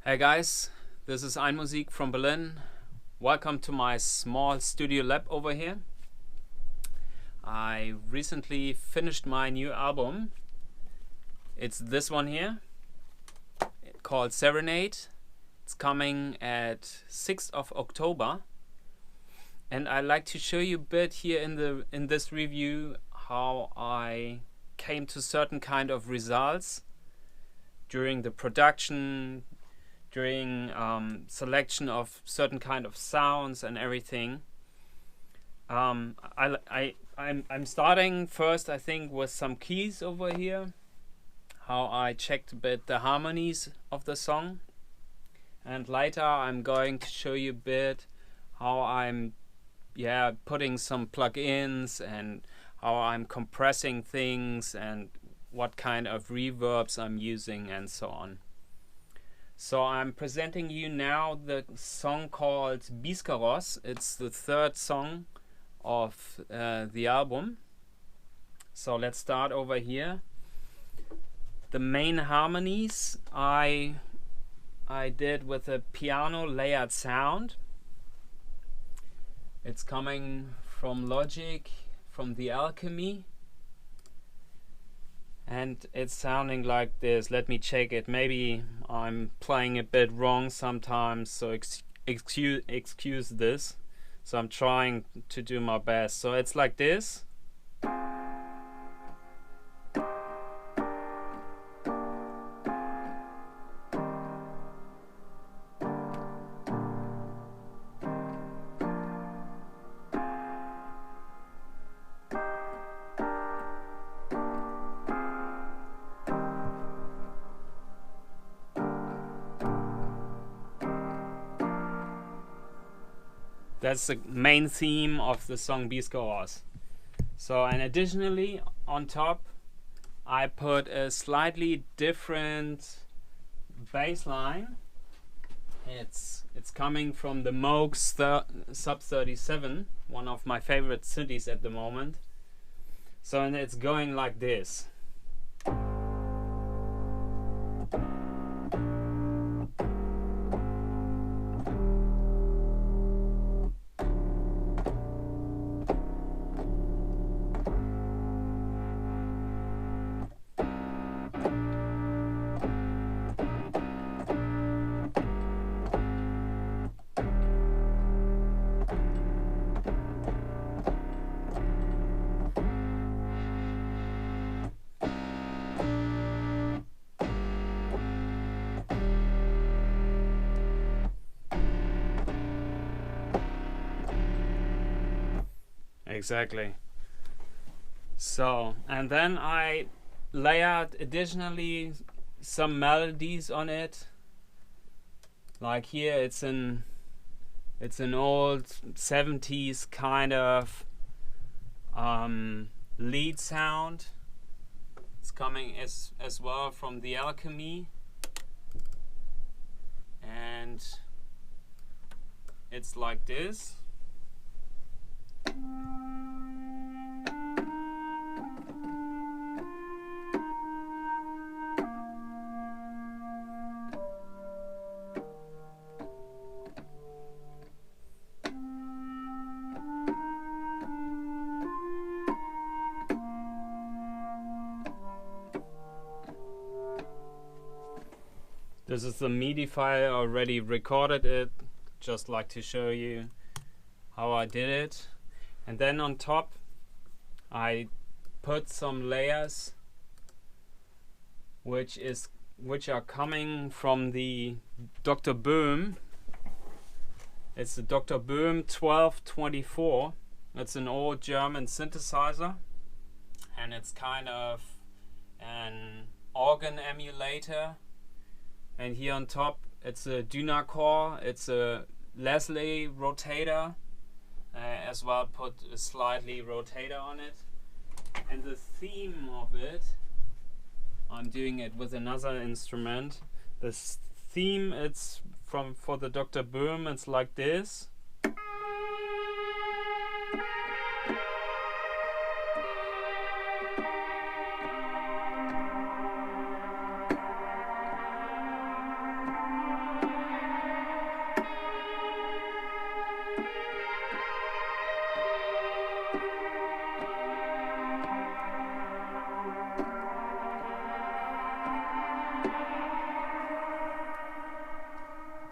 Hey guys, this is Einmusik from Berlin. Welcome to my small studio lab over here. I recently finished my new album. It's this one here, called Serenade. It's coming at 6th of October. And I'd like to show you a bit here in this review how I came to certain kind of results during the production, during selection of certain kind of sounds and everything. I'm starting first, I think, with some keys over here. How I checked a bit the harmonies of the song, and later I'm going to show you a bit how I'm putting some plugins and how I'm compressing things and what kind of reverbs I'm using and so on. So I'm presenting you now the song called Biskaros. It's the third song of the album. So let's start over here. The main harmonies I did with a piano layered sound. It's coming from Logic, from the Alchemy. And it's sounding like this. Let me check it. Maybe I'm playing a bit wrong sometimes, so excuse this. So I'm trying to do my best. So it's like this. That's the main theme of the song Biskaros. So, and additionally, on top, I put a slightly different bass line. It's coming from the Moog Sub 37, one of my favorite synths at the moment. So, and it's going like this. Exactly. So, and then I layered additionally some melodies on it. Like here, it's an old 70s kind of lead sound. It's coming as well from the Alchemy, and it's like this. This is the MIDI file. I already recorded it, just like to show you how I did it. And then on top I put some layers which are coming from the Dr. Boom. It's the Dr. Boom 1224. It's an old German synthesizer, and it's kind of an organ emulator. And here on top, it's a Dynacore, it's a Leslie rotator, as well put a slightly rotator on it. And the theme of it, I'm doing it with another instrument. The theme, it's for the Dr. Boom, it's like this.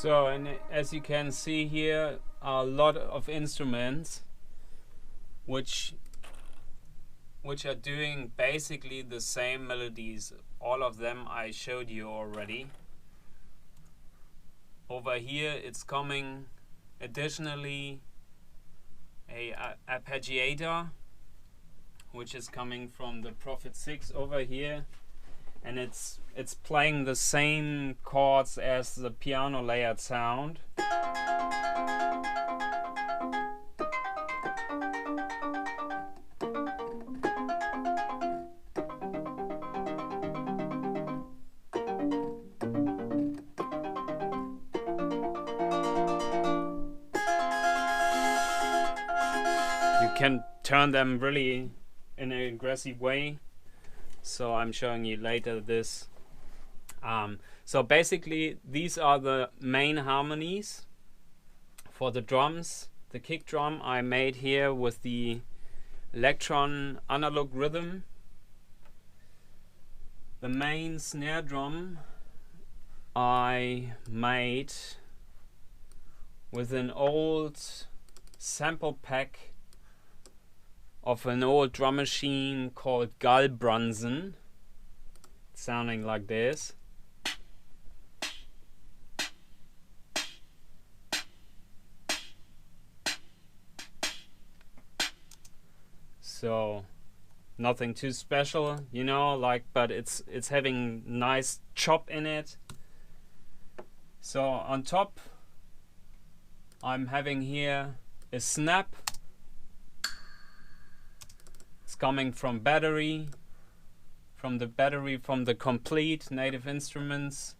So, and as you can see here, are a lot of instruments which are doing basically the same melodies. All of them I showed you already. Over here it's coming additionally a arpeggiator, which is coming from the Prophet 6 over here, and it's playing the same chords as the piano layered sound. You can turn them really in an aggressive way, so I'm showing you later this. So basically these are the main harmonies for the drums. The kick drum I made here with the Electron analog rhythm. The main snare drum I made with an old sample pack of an old drum machine called Gulbrunsen, sounding like this. So nothing too special, you know, like, but it's having nice chop in it. So on top I'm having here a snap. It's coming from battery, from the complete Native Instruments.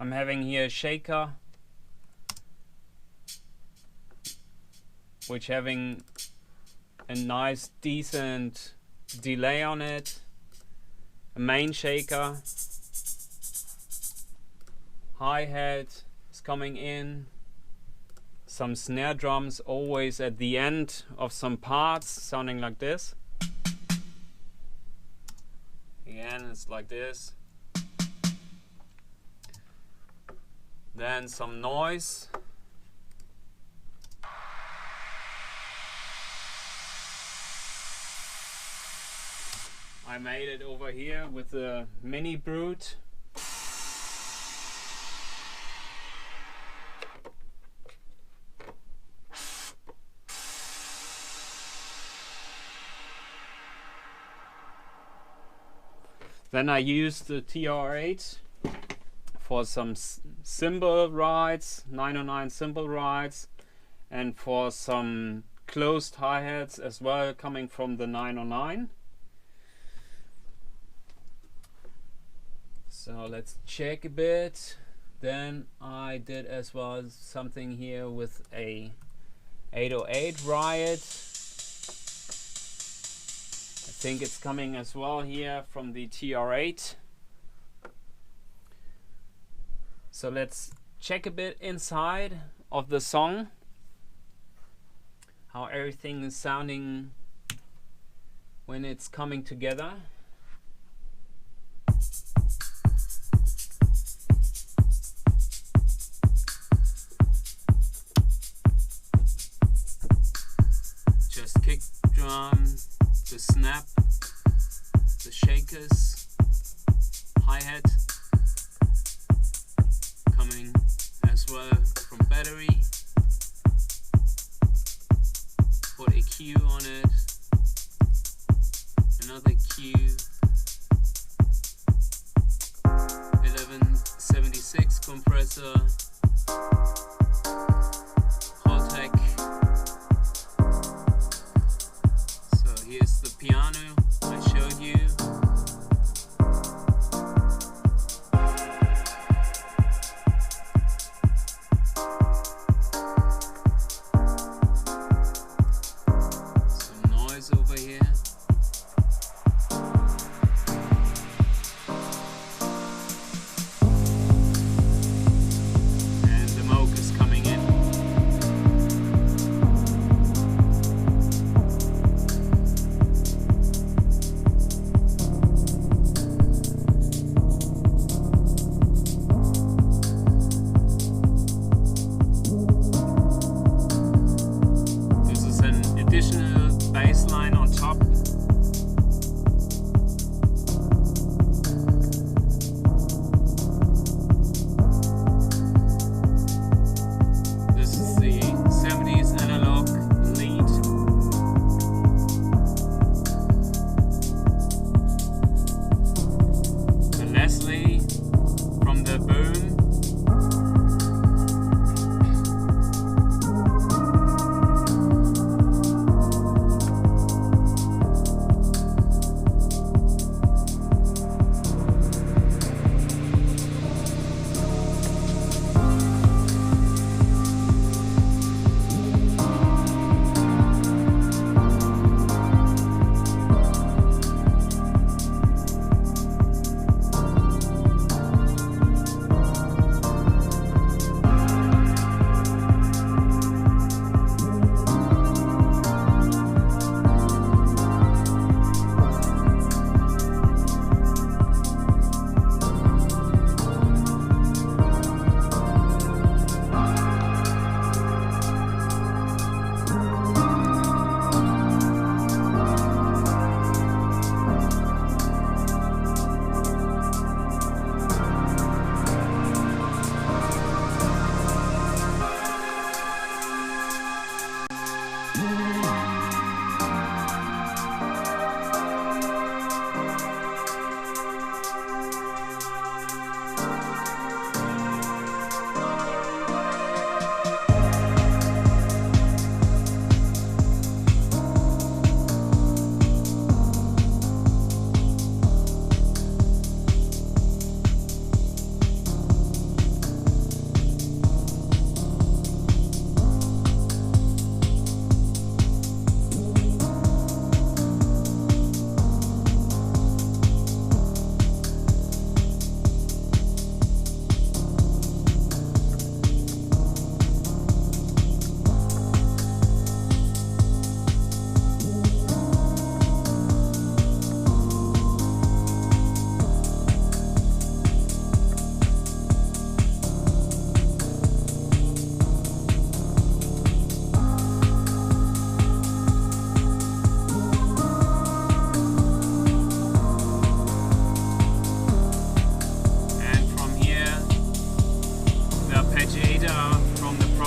I'm having here a shaker, which having a nice decent delay on it. A main shaker. Hi-hat is coming in. Some snare drums always at the end of some parts, sounding like this. Again, it's like this. Then some noise. I made it over here with the mini brute. Then I used the TR8 for some cymbal rides, 909 cymbal rides, and for some closed hi-hats as well, coming from the 909. So let's check a bit. Then I did as well something here with a 808 riot. I think it's coming as well here from the TR8. So let's check a bit inside of the song, how everything is sounding when it's coming together. Just kick drum, the snap, the shakers, hi-hat coming as well from battery. Put a Q on it, another Q, 1176 compressor, Holtec. So here's the piano I showed you. Some noise over here. And the Moog is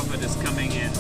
output is coming in.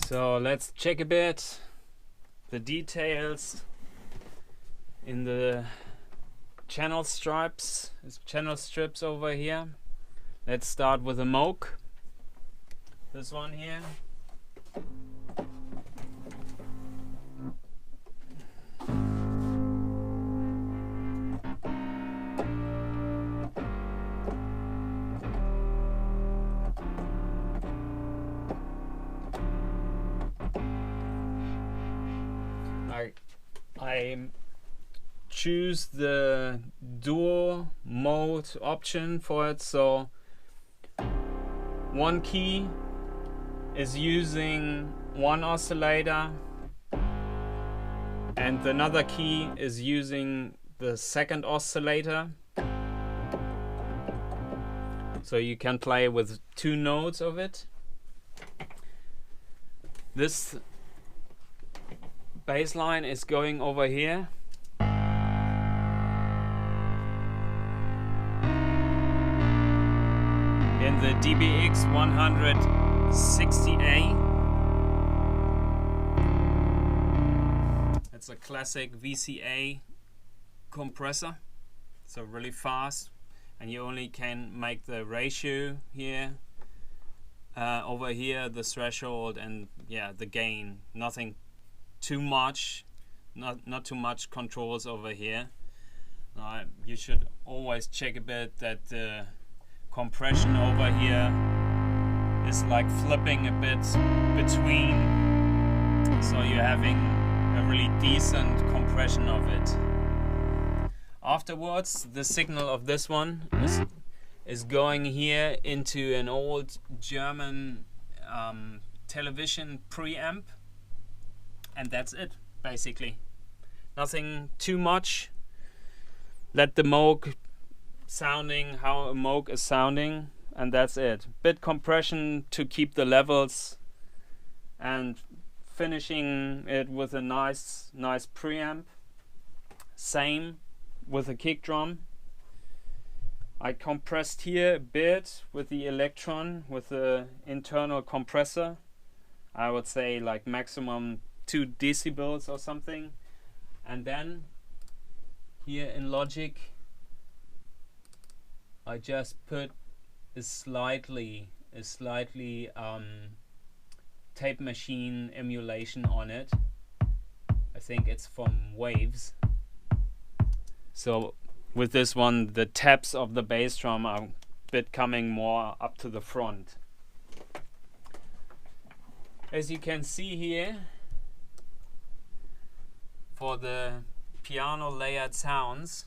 So let's check a bit the details in the channel strips over here. Let's start with the Moog. This one here. I choose the dual mode option for it, so one key is using one oscillator and another key is using the second oscillator, so you can play with two notes of it. This bass line is going over here. In the DBX 160A. It's a classic VCA compressor, so really fast, and you only can make the ratio here, over here the threshold, and yeah, the gain. Nothing too much, not too much controls over here. You should always check a bit that the compression over here is like flipping a bit between, so you're having a really decent compression of it. Afterwards, the signal of this one is going here into an old German television preamp. And that's it, basically. Nothing too much. Let the Moog sounding how a Moog is sounding, and that's it. Bit compression to keep the levels, and finishing it with a nice preamp. Same with a kick drum. I compressed here a bit with the Electron, with the internal compressor. I would say like maximum 2 decibels or something, and then here in Logic I just put a slightly tape machine emulation on it. I think it's from Waves. So with this one the taps of the bass drum are a bit coming more up to the front. As you can see here, for the piano layered sounds,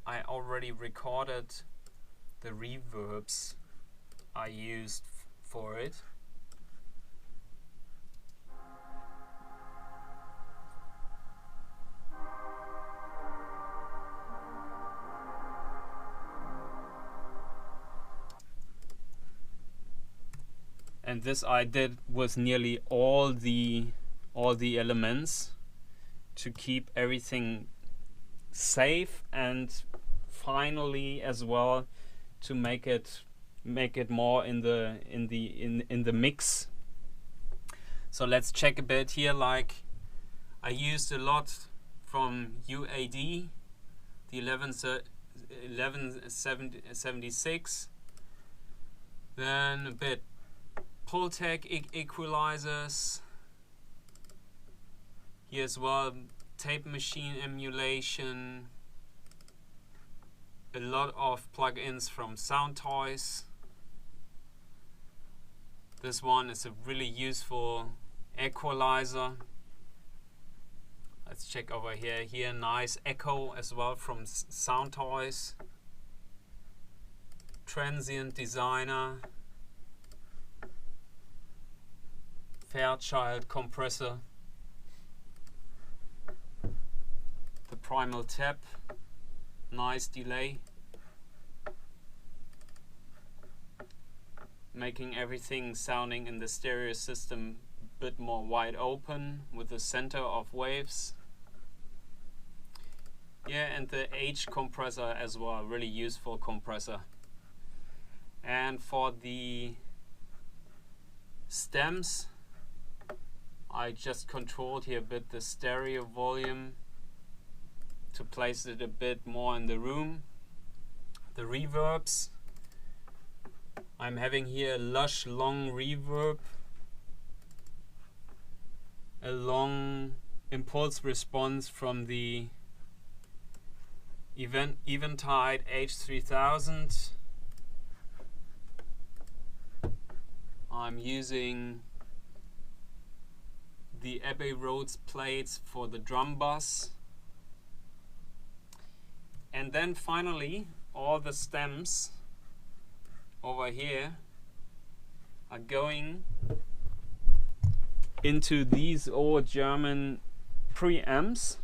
I already recorded the reverbs I used for it. And this I did with nearly all the elements to keep everything safe, and finally as well to make it more in the mix. So let's check a bit here. Like, I used a lot from UAD, the 1176, then a bit Pultec equalizers. Here as well, tape machine emulation, a lot of plugins from Soundtoys. This one is a really useful equalizer. Let's check over here. Here, nice echo as well from Soundtoys. Transient Designer. Fairchild compressor. The Primal Tap. Nice delay. Making everything sounding in the stereo system a bit more wide open with the center of waves. Yeah, and the H compressor as well, really useful compressor. And for the stems, I just controlled here a bit the stereo volume to place it a bit more in the room. The reverbs, I'm having here a lush long reverb, a long impulse response from the Eventide H3000. I'm using the Abbey Roads plates for the drum bass. And then finally, all the stems over here are going into these old German preamps.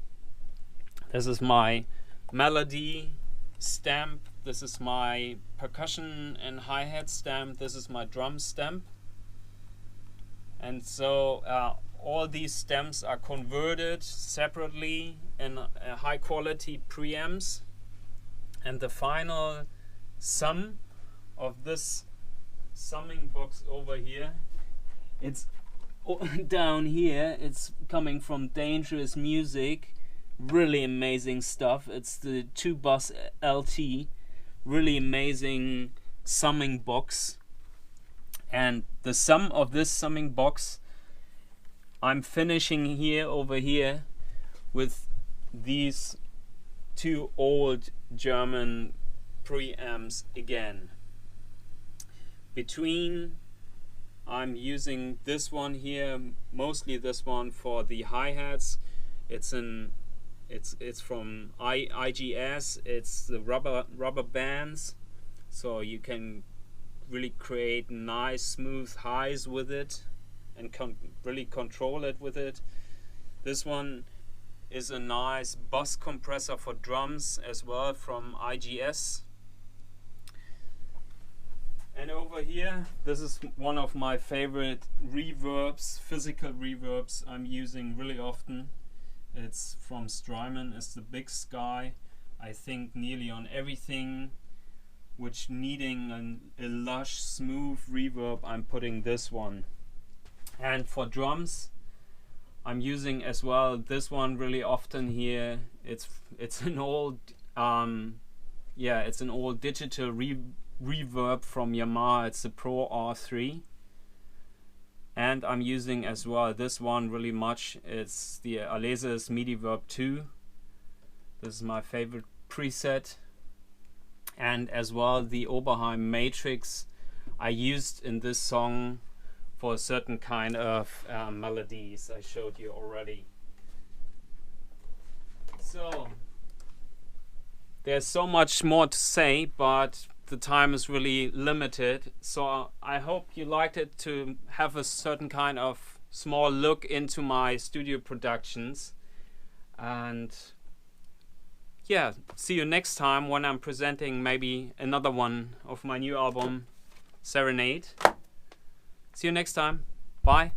This is my melody stamp, this is my percussion and hi-hat stamp, this is my drum stamp. And so all these stems are converted separately in high quality preamps, and the final sum of this summing box over here, it's down here, it's coming from Dangerous Music. Really amazing stuff. It's the 2-bus LT, really amazing summing box. And the sum of this summing box, I'm finishing here over here with these two old German preamps again. Between, I'm using this one here, mostly this one for the hi-hats. It's from IGS. It's the rubber bands, so you can really create nice smooth highs with it and really control it with it. This one is a nice bus compressor for drums as well from IGS. And over here, this is one of my favorite reverbs, physical reverbs I'm using really often. It's from Strymon. It's the Big Sky. I think nearly on everything which needing a lush smooth reverb, I'm putting this one. And for drums, I'm using as well this one really often here. It's an old it's an old digital reverb from Yamaha. It's the Pro R3. And I'm using as well this one really much. It's the Alesis MIDI-Verb 2. This is my favorite preset. And as well the Oberheim Matrix I used in this song for a certain kind of melodies I showed you already. So there's so much more to say, but the time is really limited. So I hope you liked it, to have a certain kind of small look into my studio productions. And yeah, see you next time when I'm presenting maybe another one of my new album, Serenade. See you next time. Bye.